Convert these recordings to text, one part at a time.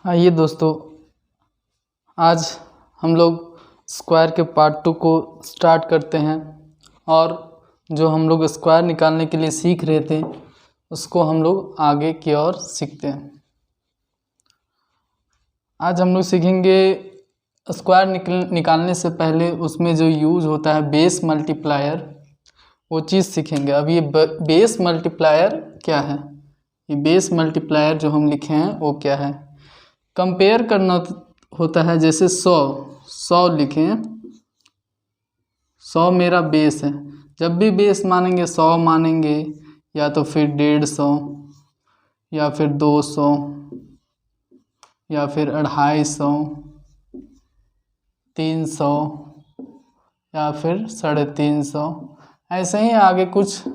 आइए दोस्तों, आज हम लोग स्क्वायर के पार्ट 2 को स्टार्ट करते हैं और जो हम लोग स्क्वायर निकालने के लिए सीख रहे थे उसको हम लोग आगे की ओर सीखते हैं। आज हम लोग सीखेंगे स्क्वायर निकालने से पहले उसमें जो यूज़ होता है बेस मल्टीप्लायर, वो चीज़ सीखेंगे। अब ये बेस मल्टीप्लायर क्या है, ये बेस मल्टीप्लायर जो हम लिखे हैं वो क्या है। कंपेयर करना होता है, जैसे 100 लिखें, 100 मेरा बेस है। जब भी बेस मानेंगे 100 मानेंगे, या तो फिर 150 या फिर 200 या फिर 250, 300 या फिर 350, ऐसे ही आगे कुछ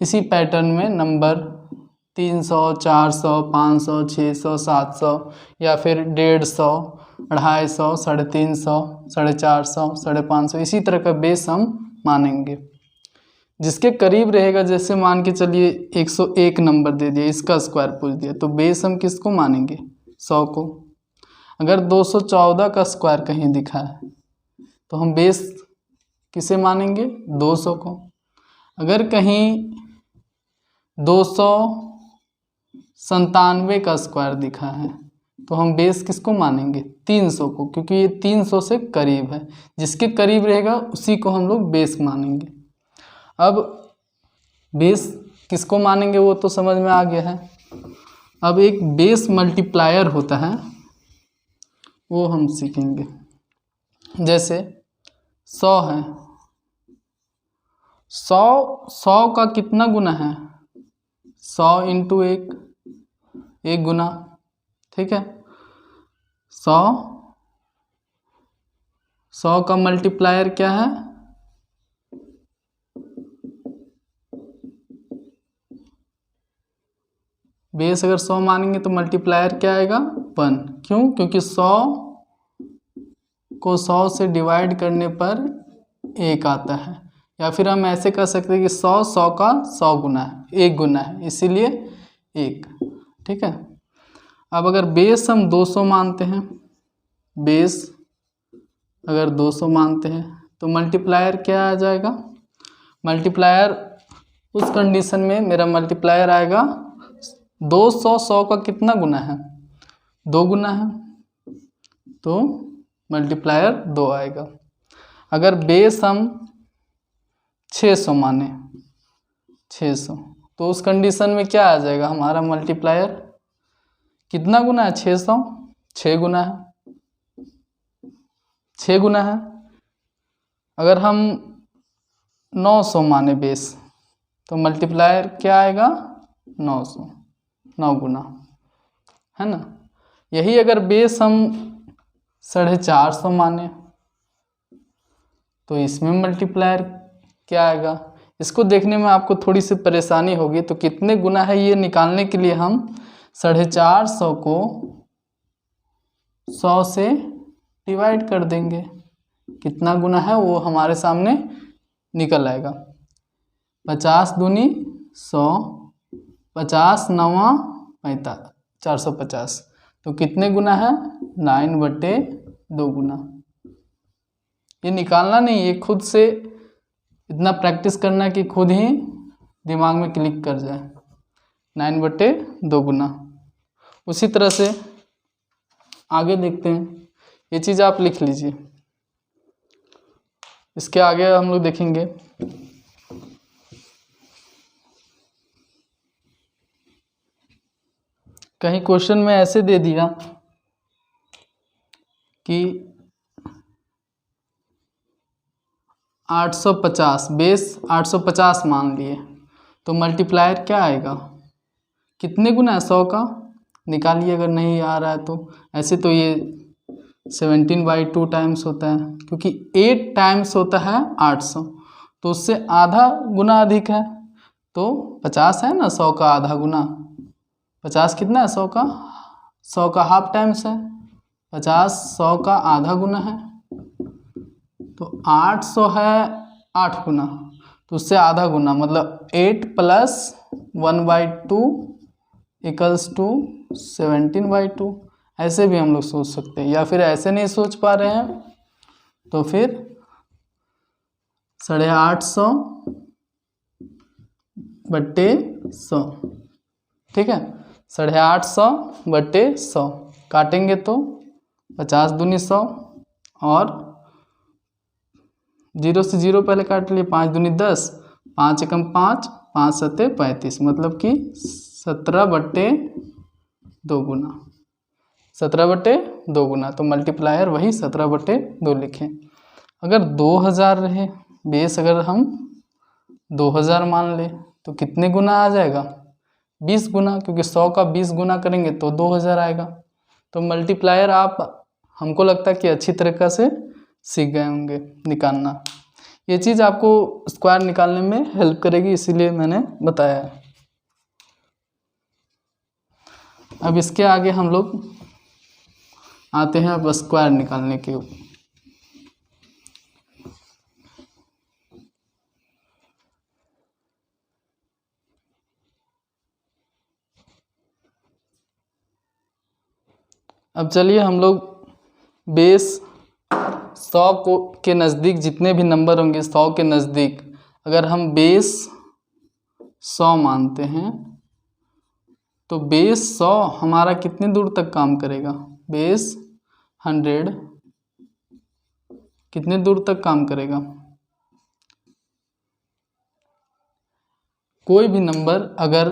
इसी पैटर्न में नंबर 300, 400, 500, 600, 700 या फिर 150, 250, 350, 450, 550, इसी तरह का बेस हम मानेंगे। जिसके करीब रहेगा, जैसे मान के चलिए 101 नंबर दे दिया, इसका स्क्वायर पूछ दिया, तो बेस हम किसको मानेंगे, 100 को। अगर 214 का स्क्वायर कहीं दिखा है तो हम बेस किसे मानेंगे, 200 को। अगर कहीं 297 का स्क्वायर दिखा है तो हम बेस किसको मानेंगे, 300 को, क्योंकि ये 300 से करीब है। जिसके करीब रहेगा उसी को हम लोग बेस मानेंगे। अब बेस किसको मानेंगे वो तो समझ में आ गया है। अब एक बेस मल्टीप्लायर होता है, वो हम सीखेंगे। जैसे 100 है, 100 का कितना गुना है, 100 इंटू 1 गुना, ठीक है। 100 का मल्टीप्लायर क्या है, बेस अगर 100 मानेंगे तो मल्टीप्लायर क्या आएगा, 1। क्यों, क्योंकि 100 को 100 से डिवाइड करने पर 1 आता है। या फिर हम ऐसे कर सकते हैं कि 100 का 100 गुना है, 1 गुना है, इसीलिए 1, ठीक है। अब अगर बेस हम 200 मानते हैं, बेस अगर 200 मानते हैं तो मल्टीप्लायर क्या आ जाएगा, मल्टीप्लायर उस कंडीशन में मेरा मल्टीप्लायर आएगा 200, 100 का कितना गुना है, 2 गुना है, तो मल्टीप्लायर 2 आएगा। अगर बेस हम 600 माने, 600, तो उस कंडीशन में क्या आ जाएगा, हमारा मल्टीप्लायर कितना गुना है, 600, 6 गुना है, 6 गुना है। अगर हम 900 माने बेस तो मल्टीप्लायर क्या आएगा, 900, 9 गुना, है ना। यही अगर बेस हम 450 माने तो इसमें मल्टीप्लायर क्या आएगा। इसको देखने में आपको थोड़ी सी परेशानी होगी, तो कितने गुना है ये निकालने के लिए हम 450 को 100 से डिवाइड कर देंगे। कितना गुना है वो हमारे सामने निकल आएगा। 50 दूनी 100, 50 9 45, 450, तो कितने गुना है, 9/2 गुना। ये निकालना नहीं, ये खुद से इतना प्रैक्टिस करना कि खुद ही दिमाग में क्लिक कर जाए, 9/2 गुना। उसी तरह से आगे देखते हैं, ये चीज़ आप लिख लीजिए। इसके आगे हम लोग देखेंगे कहीं क्वेश्चन में ऐसे दे दिया कि 850, बेस 850 मान लिए, तो मल्टीप्लायर क्या आएगा, कितने गुना है 100 का, निकालिए अगर नहीं आ रहा है तो। ऐसे तो ये 17/2 टाइम्स होता है, क्योंकि 8 टाइम्स होता है 800, तो उससे आधा गुना अधिक है, तो 50 है ना, 100 का आधा गुना। 50 कितना है, 100 का, 100 का हाफ टाइम्स है, 50 100 का आधा गुना है, तो 800 है 8 गुना, तो उससे आधा गुना, मतलब 8 + 1/2 = 17/2, ऐसे भी हम लोग सोच सकते हैं। या फिर ऐसे नहीं सोच पा रहे हैं तो फिर 850/100, ठीक है। 850/100 काटेंगे तो 50 दूनी 100, और 0 से 0 पहले काट लिए, 5 दूनी 10, 5 एकम 5, 5 सत्ते 35, मतलब कि 17/2 गुना, 17/2 गुना। तो मल्टीप्लायर वही 17/2 लिखें। अगर 2000 रहे बेस, अगर हम 2000 मान ले तो कितने गुना आ जाएगा? 20 गुना, क्योंकि 100 का 20 गुना करेंगे तो 2000 आएगा। तो मल्टीप्लायर आप, हमको लगता है कि अच्छी तरीक़ा से सीख गए होंगे निकालना। ये चीज़ आपको स्क्वायर निकालने में हेल्प करेगी, इसीलिए मैंने बताया है। अब इसके आगे हम लोग आते हैं अब स्क्वायर निकालने के ऊपर। अब चलिए हम लोग बेस 100 के नज़दीक जितने भी नंबर होंगे 100 के नज़दीक, अगर हम बेस 100 मानते हैं तो बेस 100 हमारा कितने दूर तक काम करेगा? बेस 100 कितने दूर तक काम करेगा? कोई भी नंबर अगर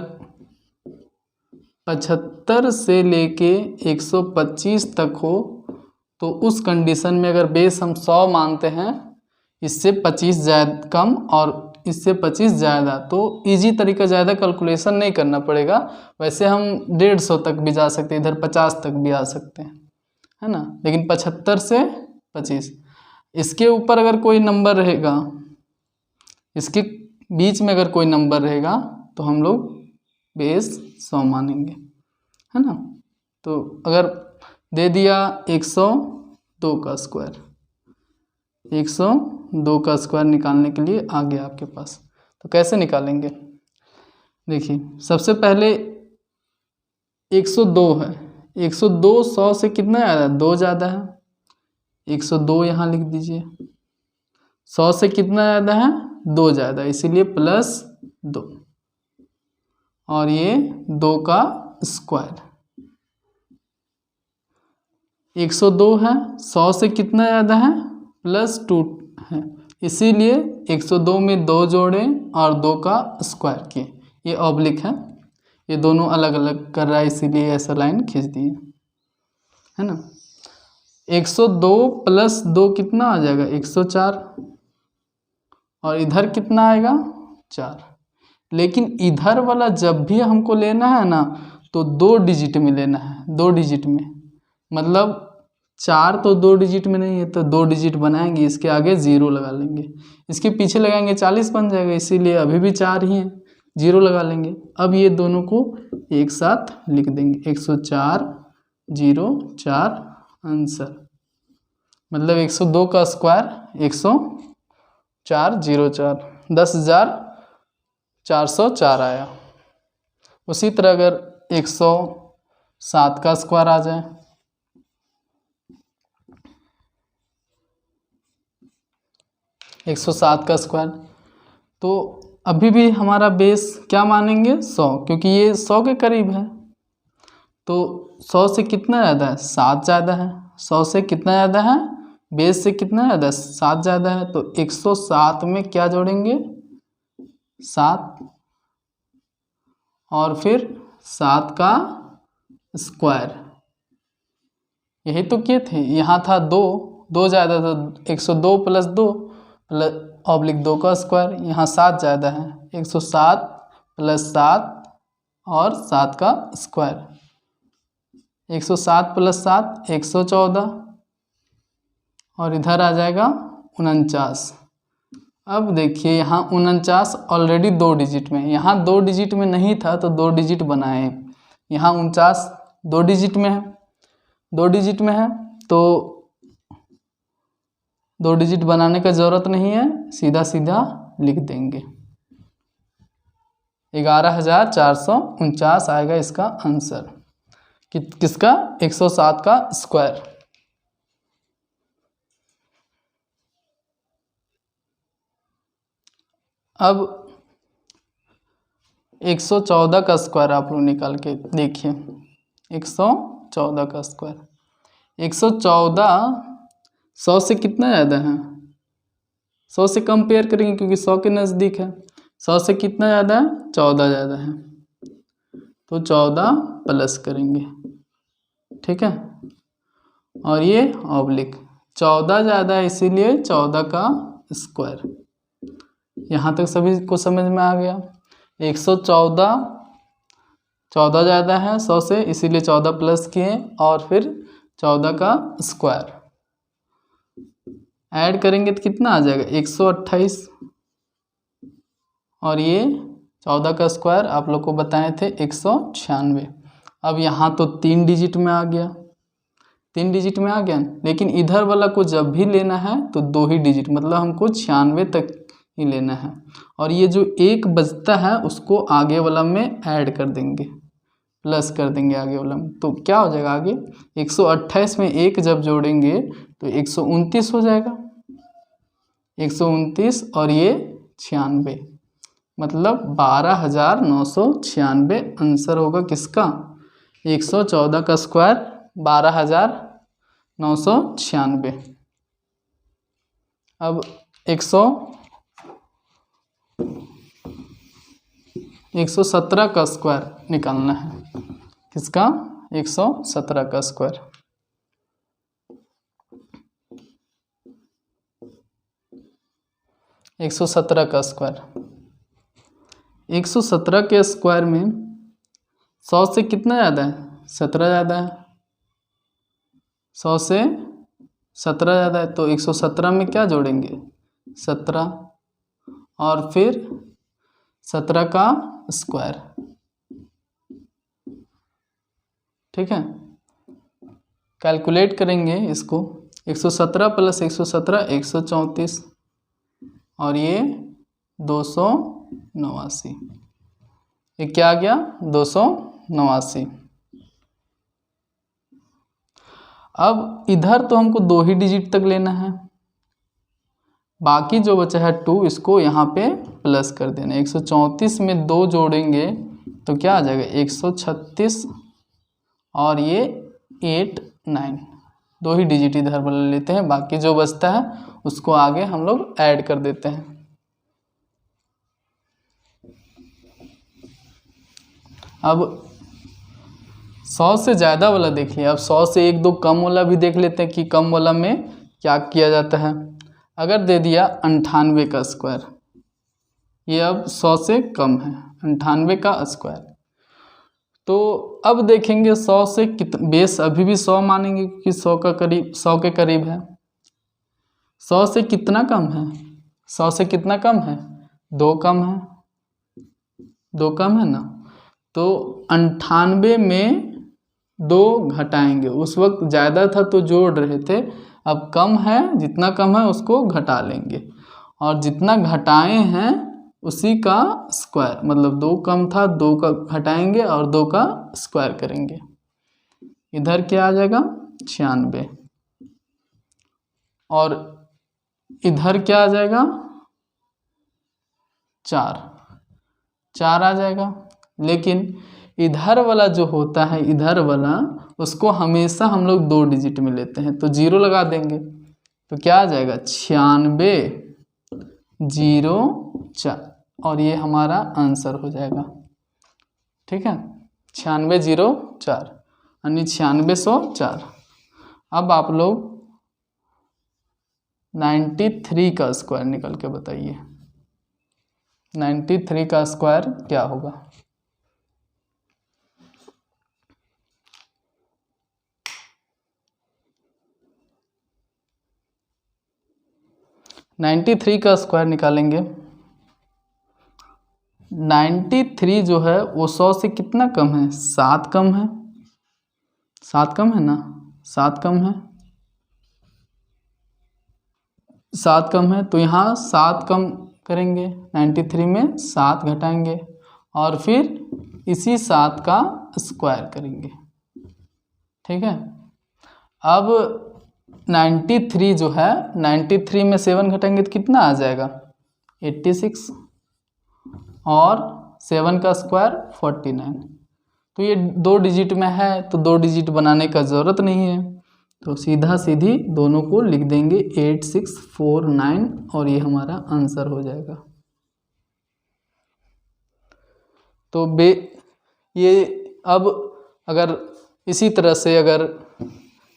75 से लेके 125 तक हो तो उस कंडीशन में अगर बेस हम 100 मानते हैं, इससे 25 ज़्यादा कम और इससे 25 ज़्यादा, तो इजी तरीका, ज़्यादा कैलकुलेशन नहीं करना पड़ेगा। वैसे हम 150 तक भी जा सकते हैं, इधर 50 तक भी आ सकते हैं, है ना। लेकिन 75 से 25, इसके ऊपर अगर कोई नंबर रहेगा, इसके बीच में अगर कोई नंबर रहेगा तो हम लोग बेस 100 मानेंगे, है ना। तो अगर दे दिया 102 का स्क्वायर, 102 का स्क्वायर निकालने के लिए आ गया आपके पास, तो कैसे निकालेंगे? देखिए सबसे पहले 102 है, 102 100 से कितना ज़्यादा? 2 ज़्यादा है, 102 यहाँ लिख दीजिए। 100 से कितना ज़्यादा है? 2 ज़्यादा, इसीलिए +2, और ये 2 का स्क्वायर। 102 है, 100 से कितना ज़्यादा है? +2 है, इसीलिए 102 में 2 जोड़ें और 2 का स्क्वायर किए। ये ऑब्लिक है, ये दोनों अलग अलग कर रहा है, इसीलिए ऐसा लाइन खींच दिए, है ना। 102 + 2 कितना आ जाएगा? 104, और इधर कितना आएगा? 4। लेकिन इधर वाला जब भी हमको लेना है ना तो 2 डिजिट में लेना है, 2 डिजिट में, मतलब 4 तो 2 डिजिट में नहीं है, तो 2 डिजिट बनाएंगे, इसके आगे 0 लगा लेंगे, इसके पीछे लगाएंगे 40 बन जाएगा, इसीलिए अभी भी 4 ही है, 0 लगा लेंगे। अब ये दोनों को एक साथ लिख देंगे, 104 0 4 आंसर, मतलब 102 का स्क्वायर 104 0 4, 10,404 आया। उसी तरह अगर 107 का स्क्वायर आ जाए, 107 का स्क्वायर, तो अभी भी हमारा बेस क्या मानेंगे? 100, क्योंकि ये 100 के करीब है। तो 100 से कितना ज़्यादा है? 7 ज़्यादा है। 100 से कितना ज़्यादा है? बेस से कितना ज़्यादा है? 7 ज़्यादा है। तो 107 में क्या जोड़ेंगे? 7, और फिर 7 का स्क्वायर, यही तो किए थे। यहाँ था 2 ज़्यादा था, 102 + 2 + 2 का स्क्वायर, यहाँ 7 ज़्यादा है, 107 + 7 और 7 का स्क्वायर, 107 + 7 114, और इधर आ जाएगा 49। अब देखिए यहाँ 49 ऑलरेडी 2 डिजिट में, यहाँ 2 डिजिट में नहीं था तो 2 डिजिट बनाए, यहाँ 49 2 डिजिट में है, 2 डिजिट में है, तो 2 डिजिट बनाने का ज़रूरत नहीं है, सीधा सीधा लिख देंगे, 11,449 आएगा इसका आंसर। किसका 107 का स्क्वायर। अब 114 का स्क्वायर आप लोग निकाल के देखिए। 114 का स्क्वायर, 114 100 से कितना ज़्यादा है, 100 से कंपेयर करेंगे क्योंकि 100 के नज़दीक है। 100 से कितना ज़्यादा है, 14 ज़्यादा है, तो 14 प्लस करेंगे, ठीक है। और ये ऑब्लिक 14 ज़्यादा है इसीलिए 14 का स्क्वायर। यहाँ तक सभी को समझ में आ गया। 114 14 ज़्यादा है 100 से, इसीलिए 14 प्लस किए और फिर 14 का स्क्वायर ऐड करेंगे तो कितना आ जाएगा 128। और ये 14 का स्क्वायर आप लोग को बताए थे 196। अब यहाँ तो 3 डिजिट में आ गया, 3 डिजिट में आ गया, लेकिन इधर वाला को जब भी लेना है तो 2 ही डिजिट, मतलब हमको 96 तक ही लेना है। और ये जो 1 बचता है उसको आगे वाला में ऐड कर देंगे, प्लस कर देंगे आगे वाला में, तो क्या हो जाएगा आगे 128 में 1 जब जोड़ेंगे तो 129 हो जाएगा, 129 और ये 96, मतलब 12,996 आंसर होगा किसका 114 का स्क्वायर 12,996। अब 117 का स्क्वायर निकालना है, किसका 117 का स्क्वायर। एक 117 का स्क्वायर, 117 के स्क्वायर में 100 से कितना ज़्यादा है, 17 ज़्यादा है, 100 से 17 ज़्यादा है, तो 117 में क्या जोड़ेंगे 17 और फिर 17 का स्क्वायर, ठीक है। कैलकुलेट करेंगे इसको, 117 प्लस 117 134 और ये 289, ये क्या आ गया 289। अब इधर तो हमको 2 ही डिजिट तक लेना है, बाकी जो बचा है 2 इसको यहाँ पे प्लस कर देना। 134 में 2 जोड़ेंगे तो क्या आ जाएगा 136 और ये 8 9, 2 ही डिजिट इधर वाला लेते हैं, बाकी जो बचता है उसको आगे हम लोग ऐड कर देते हैं। अब 100 से ज़्यादा वाला देख लिया, अब 100 से 1 2 कम वाला भी देख लेते हैं कि कम वाला में क्या किया जाता है। अगर दे दिया 98 का स्क्वायर, ये अब 100 से कम है 98 का स्क्वायर, तो अब देखेंगे 100 से कितना बेस, अभी भी 100 मानेंगे क्योंकि 100 का करीब 100 के करीब है। 100 से कितना कम है, 100 से कितना कम है 2 कम है, 2 कम है ना, तो 98 में 2 घटाएंगे। उस वक्त ज़्यादा था तो जोड़ रहे थे, अब कम है, जितना कम है उसको घटा लेंगे और जितना घटाए हैं उसी का स्क्वायर, मतलब 2 कम था 2 का घटाएंगे और 2 का स्क्वायर करेंगे। इधर क्या आ जाएगा 96 और इधर क्या आ जाएगा 4 आ जाएगा। लेकिन इधर वाला जो होता है, इधर वाला उसको हमेशा हम लोग 2 डिजिट में लेते हैं, तो 0 लगा देंगे तो क्या आ जाएगा 96 0 4 और ये हमारा आंसर हो जाएगा, ठीक है 96 0 4 यानी 9604। अब आप लोग 93 का स्क्वायर निकल के बताइए, 93 का स्क्वायर क्या होगा। नाइन्टी थ्री का स्क्वायर निकालेंगे। 93 जो है वो 100 से कितना कम है, 7 कम है, 7 कम है ना, 7 कम है, 7 कम है, तो यहाँ 7 कम करेंगे, 93 में 7 घटाएंगे और फिर इसी 7 का स्क्वायर करेंगे, ठीक है। अब 93 जो है, 93 में 7 घटाएंगे तो कितना आ जाएगा 86, और 7 का स्क्वायर 49। तो ये 2 डिजिट में है तो 2 डिजिट बनाने का ज़रूरत नहीं है, तो सीधा सीधी दोनों को लिख देंगे 8649, और ये हमारा आंसर हो जाएगा। तो ये अब अगर इसी तरह से अगर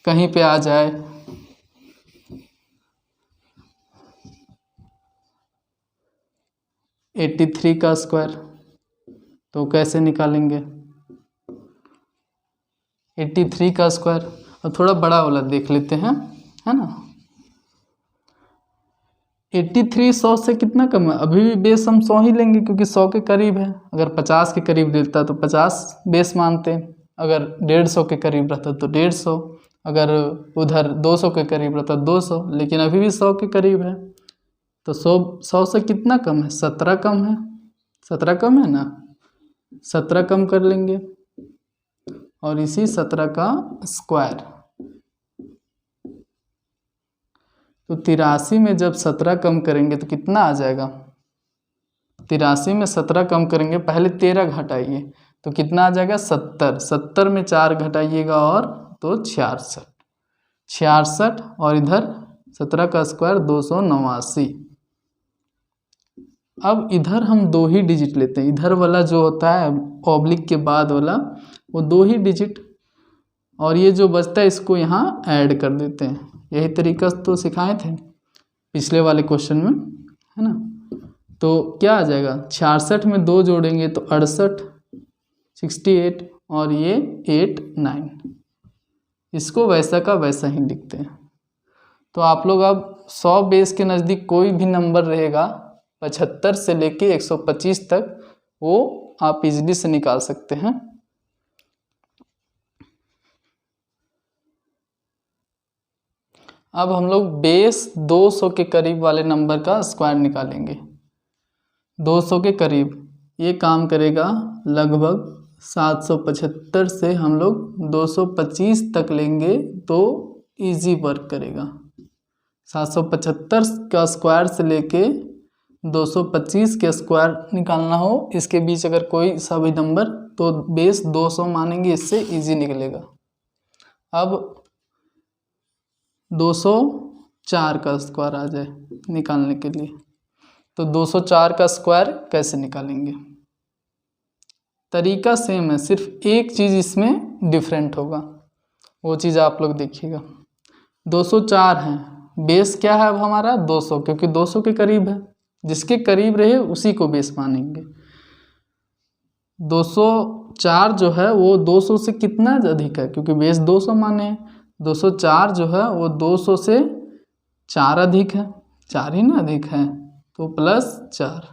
कहीं पे आ जाए 83 का स्क्वायर, तो कैसे निकालेंगे 83 का स्क्वायर। और थोड़ा बड़ा वाला देख लेते हैं, है ना। 83 100 से कितना कम है, अभी भी बेस हम 100 ही लेंगे क्योंकि 100 के करीब है। अगर 50 के करीब रहता तो 50 बेस मानते, अगर 150 के करीब रहता तो 150, अगर उधर 200 के करीब रहता 200, लेकिन अभी भी 100 के करीब है। तो 100 से कितना कम है, 17 कम है, 17 कम है ना, 17 कम कर लेंगे, और इसी 17 का स्क्वायर। तो 83 में जब 17 कम करेंगे तो कितना आ जाएगा, 83 में 17 कम करेंगे, पहले 13 घटाइए तो कितना आ जाएगा 70, 70 में 4 घटाइएगा और तो 66, 66, और इधर 17 का स्क्वायर 289। अब इधर हम 2 ही डिजिट लेते हैं, इधर वाला जो होता है ऑब्लिक के बाद वाला वो 2 ही डिजिट, और ये जो बचता है इसको यहाँ ऐड कर देते हैं। यही तरीका तो सिखाए थे पिछले वाले क्वेश्चन में, है ना। तो क्या आ जाएगा 66 में 2 जोड़ेंगे तो 68, 68, और ये 89, इसको वैसा का वैसा ही लिखते हैं। तो आप लोग अब 100 बेस के नज़दीक कोई भी नंबर रहेगा 75 से लेके 125 तक, वो आप इजीली से निकाल सकते हैं। अब हम लोग बेस 200 के करीब वाले नंबर का स्क्वायर निकालेंगे। 200 के करीब ये काम करेगा लगभग 775 से हम लोग 225 तक लेंगे तो इजी वर्क करेगा। 775 का स्क्वायर से लेके 225 के स्क्वायर निकालना हो, इसके बीच अगर कोई सा भी नंबर, तो बेस 200 मानेंगे, इससे इजी निकलेगा। अब 204 का स्क्वायर आ जाए निकालने के लिए, तो 204 का स्क्वायर कैसे निकालेंगे, तरीका सेम है, सिर्फ एक चीज़ इसमें डिफरेंट होगा, वो चीज़ आप लोग देखिएगा। 204 है, बेस क्या है अब हमारा 200, क्योंकि 200 के करीब है, जिसके करीब रहे उसी को बेस मानेंगे। 204 जो है वो 200 से कितना अधिक है, क्योंकि बेस 200 माने हैं। 204 जो है वो 200 से 4 अधिक है, 4 ही ना अधिक है, तो +4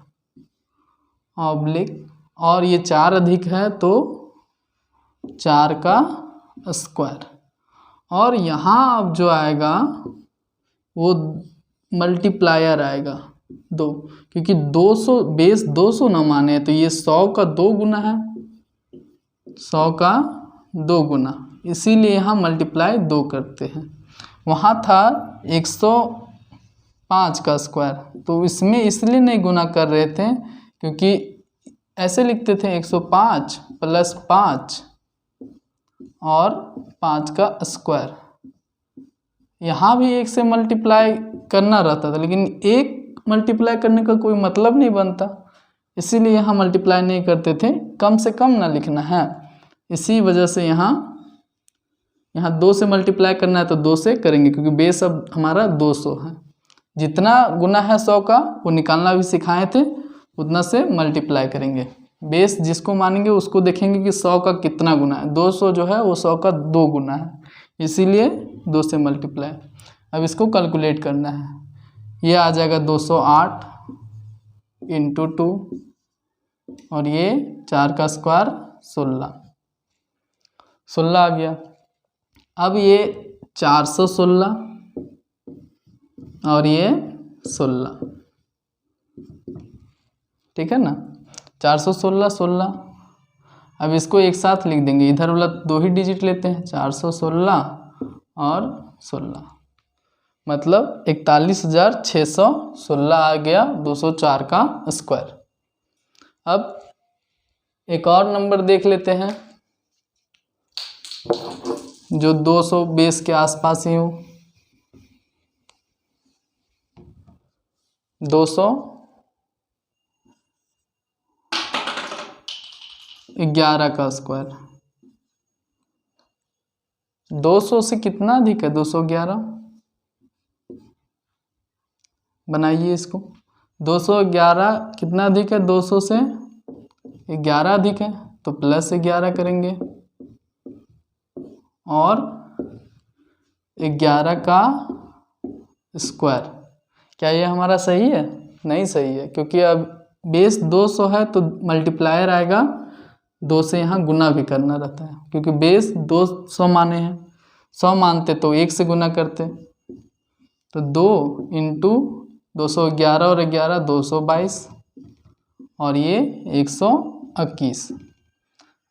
ऑब्लिक, और ये 4 अधिक है तो 4 का स्क्वायर, और यहाँ अब जो आएगा वो मल्टीप्लायर आएगा 2, क्योंकि 200 बेस 200 ना माने तो ये 100 का 2 गुना है, 100 का 2 गुना, इसीलिए यहाँ मल्टीप्लाई 2 करते हैं। वहाँ था 105 का स्क्वायर, तो इसमें इसलिए नहीं गुना कर रहे थे क्योंकि ऐसे लिखते थे 105 + 5 और 5 का स्क्वायर। यहाँ भी 1 से मल्टीप्लाई करना रहता था, लेकिन 1 मल्टीप्लाई करने का कोई मतलब नहीं बनता, इसीलिए यहाँ मल्टीप्लाई नहीं करते थे, कम से कम ना लिखना है। इसी वजह से यहाँ 2 से मल्टीप्लाई करना है तो 2 से करेंगे, क्योंकि बेस अब हमारा 200 है। जितना गुना है 100 का वो निकालना भी सिखाए थे, उतना से मल्टीप्लाई करेंगे। बेस जिसको मानेंगे उसको देखेंगे कि 100 का कितना गुना है, 200 जो है वो 100 का 2 गुना है, इसीलिए 2 से मल्टीप्लाई। अब इसको कैलकुलेट करना है, ये आ जाएगा 208 × 2, और ये 4 का स्क्वायर 16 आ गया। अब ये 416 और ये 16, ठीक है ना, 416 16। अब इसको एक साथ लिख देंगे, इधर वाला 2 ही डिजिट लेते हैं, 416 और 16, मतलब 41,616 आ गया 204 का स्क्वायर। अब एक और नंबर देख लेते हैं जो 200 बेस के आसपास ही हो। 211 का स्क्वायर, 200 से कितना अधिक है 211, बनाइए इसको। 211 कितना अधिक है 200 से, 11 अधिक है तो प्लस 11 करेंगे और 11 का स्क्वायर। क्या ये हमारा सही है? नहीं सही है, क्योंकि अब बेस 200 है तो मल्टीप्लायर आएगा 2 से, यहाँ गुना भी करना रहता है क्योंकि बेस 200 माने हैं, 100 मानते तो 1 से गुना करते, तो 2 इंटू 211 और 11 222 और ये 121।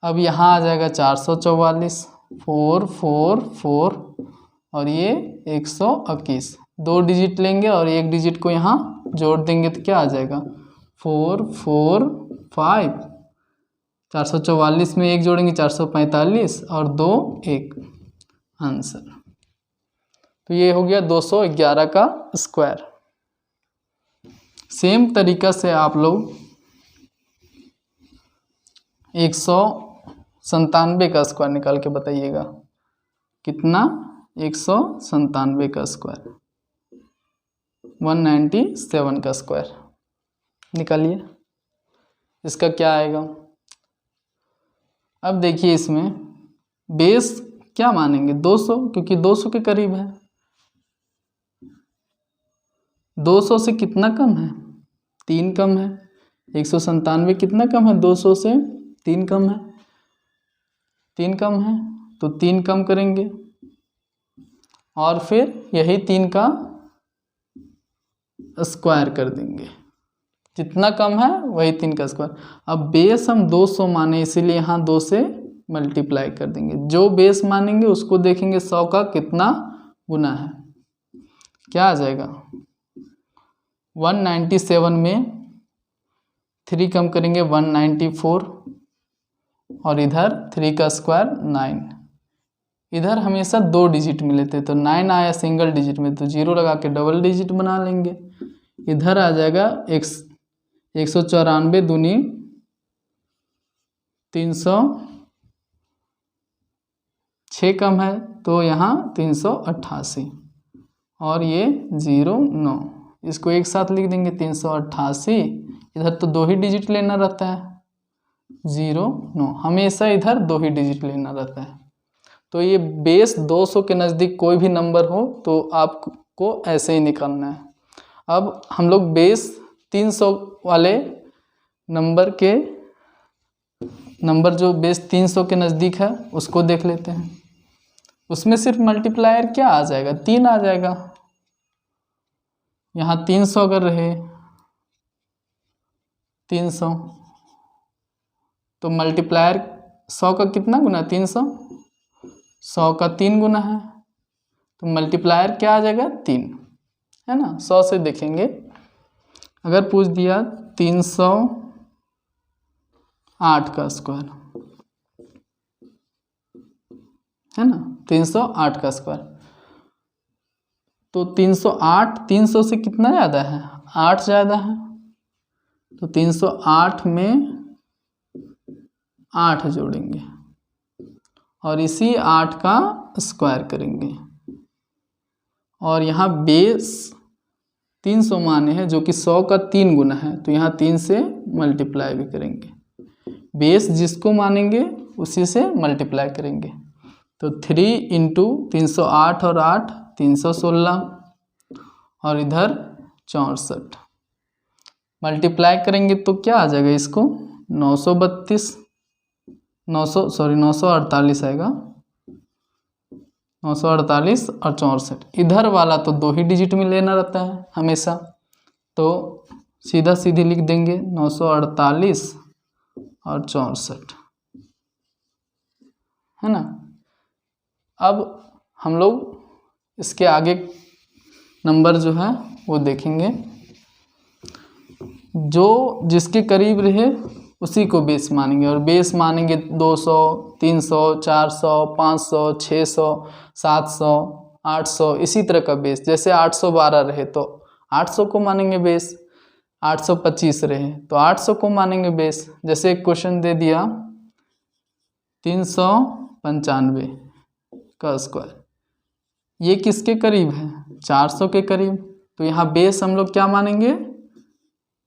अब यहाँ आ जाएगा 444, 4 4 4 और ये 121, 2 डिजिट लेंगे और 1 डिजिट को यहाँ जोड़ देंगे तो क्या आ जाएगा 4 4 5, 444 में 1 जोड़ेंगे 445 और 2 1, आंसर। तो ये हो गया 211 का स्क्वायर। सेम तरीका से आप लोग 197 का स्क्वायर निकाल के बताइएगा, कितना 197 का स्क्वायर, 197 का स्क्वायर निकालिए, इसका क्या आएगा। अब देखिए इसमें बेस क्या मानेंगे 200, क्योंकि 200 के करीब है। 200 से कितना कम है 3 कम है, 197 कितना कम है 200 से 3 कम है, 3 कम है तो 3 कम करेंगे और फिर यही 3 का स्क्वायर कर देंगे, जितना कम है वही 3 का स्क्वायर। अब बेस हम 200 माने इसीलिए यहाँ 2 से मल्टीप्लाई कर देंगे, जो बेस मानेंगे उसको देखेंगे 100 का कितना गुना है, क्या आ जाएगा 197 में 3 कम करेंगे 194 और इधर 3 का स्क्वायर 9, इधर हमेशा 2 डिजिट में लेते तो 9 आया सिंगल डिजिट में तो 0 लगा के डबल डिजिट बना लेंगे, इधर आ जाएगा 194 दूनी 306 कम है तो यहाँ 388 और ये 09, इसको एक साथ लिख देंगे 388, इधर तो 2 ही डिजिट लेना रहता है 09, हमेशा इधर 2 ही डिजिट लेना रहता है। तो ये बेस 200 के नज़दीक कोई भी नंबर हो तो आपको ऐसे ही निकालना है। अब हम लोग बेस 300 वाले नंबर जो बेस 300 के नज़दीक है उसको देख लेते हैं। उसमें सिर्फ मल्टीप्लायर क्या आ जाएगा 3 आ जाएगा, यहाँ 300 अगर रहे 300 तो मल्टीप्लायर 100 का कितना गुना 300, 100 का 3 गुना है तो मल्टीप्लायर क्या आ जाएगा 3, है ना। 100 से देखेंगे, अगर पूछ दिया 308 का स्क्वायर, है ना 308 का स्क्वायर, तो 308 300 से कितना ज़्यादा है 8 ज़्यादा है तो 308 में 8 जोड़ेंगे और इसी 8 का स्क्वायर करेंगे और यहाँ बेस 300 माने हैं जो कि 100 का 3 गुना है तो यहाँ 3 से मल्टीप्लाई भी करेंगे, बेस जिसको मानेंगे उसी से मल्टीप्लाई करेंगे। तो 3 इंटू 308 और 8 316 और इधर 64 मल्टीप्लाई करेंगे तो क्या आ जाएगा, इसको 948 आएगा, 948 और 64, इधर वाला तो 2 ही डिजिट में लेना रहता है हमेशा, तो सीधा सीधी लिख देंगे 948 और 64। है ना। अब हम लोग इसके आगे नंबर जो है वो देखेंगे, जो जिसके करीब रहे उसी को बेस मानेंगे, और बेस मानेंगे 200, 300, 400, 500, 600, 700, 800, इसी तरह का बेस। जैसे 812 रहे तो 800 को मानेंगे बेस, 825 रहे तो 800 को मानेंगे बेस। जैसे एक क्वेश्चन दे दिया 395 का स्क्वायर, ये किसके करीब है, 400 के करीब, तो यहाँ बेस हम लोग क्या मानेंगे,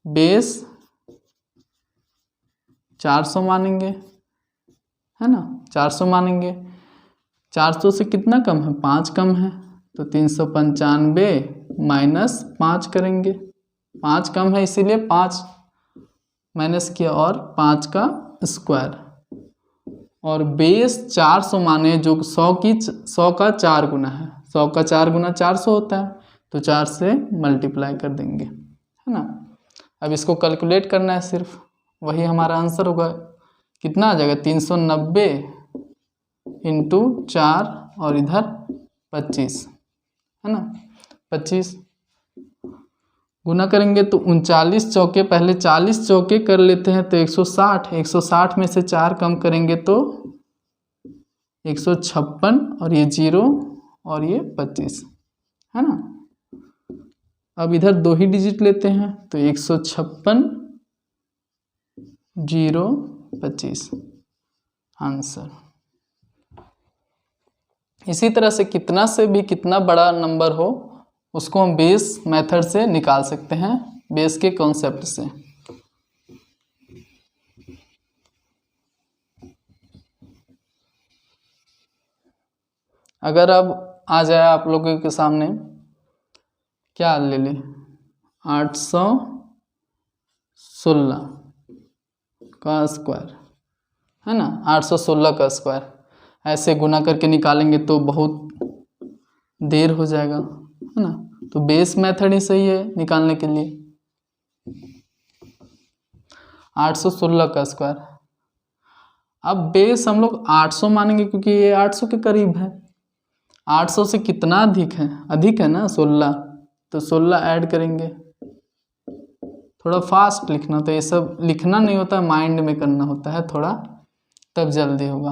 बेस 400 मानेंगे, है ना, 400 मानेंगे। 400 से कितना कम है, 5 कम है, तो 395 माइनस 5 करेंगे, 5 कम है इसीलिए 5 माइनस किया, और 5 का स्क्वायर, और बेस 400 माने जो 100 का 4 गुना है, 100 का 4 गुना 400 होता है, तो 4 से मल्टीप्लाई कर देंगे, है ना। अब इसको कैलकुलेट करना है सिर्फ, वही हमारा आंसर होगा। कितना आ जाएगा, 390 इंटू 4 और इधर 25, है ना, 25 गुना करेंगे तो 39 चौके, पहले 40 चौके कर लेते हैं तो 160, 160 में से 4 कम करेंगे तो 156, और ये 0 और ये 25, है ना। अब इधर 2 ही डिजिट लेते हैं तो 156, 0, 25 आंसर। इसी तरह से कितना से भी कितना बड़ा नंबर हो उसको हम बेस मेथड से निकाल सकते हैं, बेस के कॉन्सेप्ट से। अगर अब आ जाए आप लोगों के सामने, क्या ले लें, 816 का स्क्वायर, है ना, 816 का स्क्वायर, ऐसे गुना करके निकालेंगे तो बहुत देर हो जाएगा, है ना, तो बेस मेथड ही सही है निकालने के लिए। 816 का स्क्वायर, अब बेस हम लोग 800 मानेंगे क्योंकि ये 800 के करीब है। 800 से कितना अधिक है ना 16, तो 16 ऐड करेंगे। थोड़ा फास्ट लिखना, तो ये सब लिखना नहीं होता, माइंड में करना होता है थोड़ा, तब जल्दी होगा,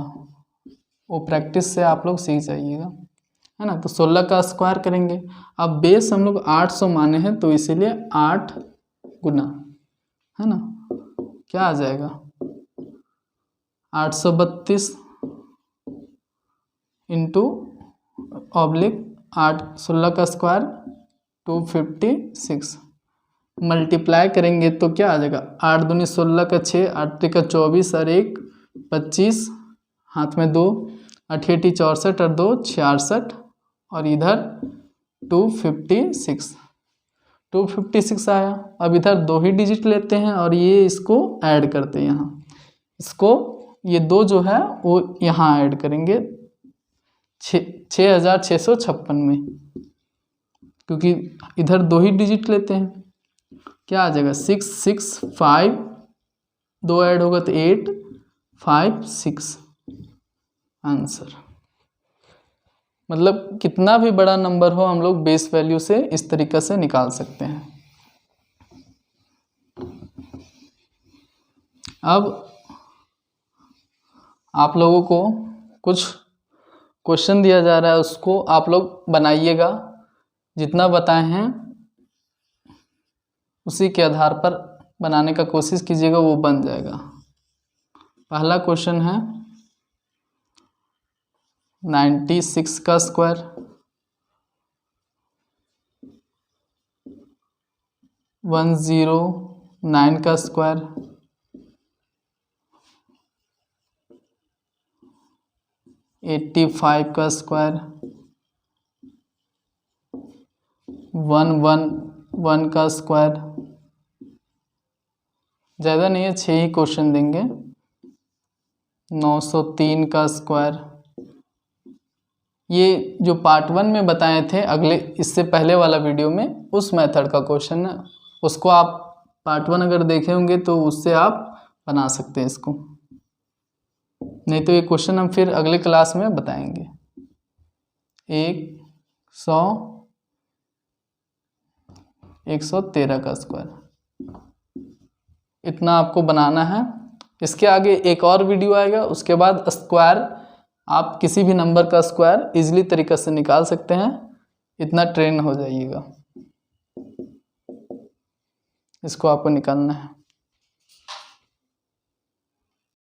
वो प्रैक्टिस से आप लोग सीख जाइएगा, है ना। तो 16 का स्क्वायर करेंगे। अब बेस हम लोग 800 माने हैं तो इसीलिए 8 गुना, है ना, क्या आ जाएगा, 832 इंटू ऑब्लिक 16 का स्क्वायर 256, मल्टीप्लाई करेंगे तो क्या आ जाएगा, 8 दूनी 16 का 6, 8 का 24 और 1 25, हाथ में 2, 8 64 और 2 66, और इधर 256 आया। अब इधर 2 ही डिजिट लेते हैं और ये इसको ऐड करते हैं, यहाँ इसको ये 2 जो है वो यहाँ ऐड करेंगे 6656 में, क्योंकि इधर 2 ही डिजिट लेते हैं। क्या आ जाएगा, 665, 2 ऐड होगा तो 856 आंसर। मतलब कितना भी बड़ा नंबर हो हम लोग बेस वैल्यू से इस तरीक़े से निकाल सकते हैं। अब आप लोगों को कुछ क्वेश्चन दिया जा रहा है, उसको आप लोग बनाइएगा, जितना बताए हैं उसी के आधार पर बनाने का कोशिश कीजिएगा, वो बन जाएगा। पहला क्वेश्चन है 96 का स्क्वायर, 109 का स्क्वायर, 85 का स्क्वायर, 111 का स्क्वायर। ज़्यादा नहीं है, 6 ही क्वेश्चन देंगे। 903 का स्क्वायर। ये जो पार्ट 1 में बताए थे अगले इससे पहले वाला वीडियो में, उस मेथड का क्वेश्चन है, उसको आप पार्ट 1 अगर देखे होंगे तो उससे आप बना सकते हैं इसको। नहीं तो ये क्वेश्चन हम फिर अगले क्लास में बताएंगे। 100 113 का स्क्वायर, इतना आपको बनाना है। इसके आगे एक और वीडियो आएगा, उसके बाद स्क्वायर आप किसी भी नंबर का स्क्वायर इजीली तरीके से निकाल सकते हैं। इतना ट्रेन हो जाइएगा, इसको आपको निकालना है।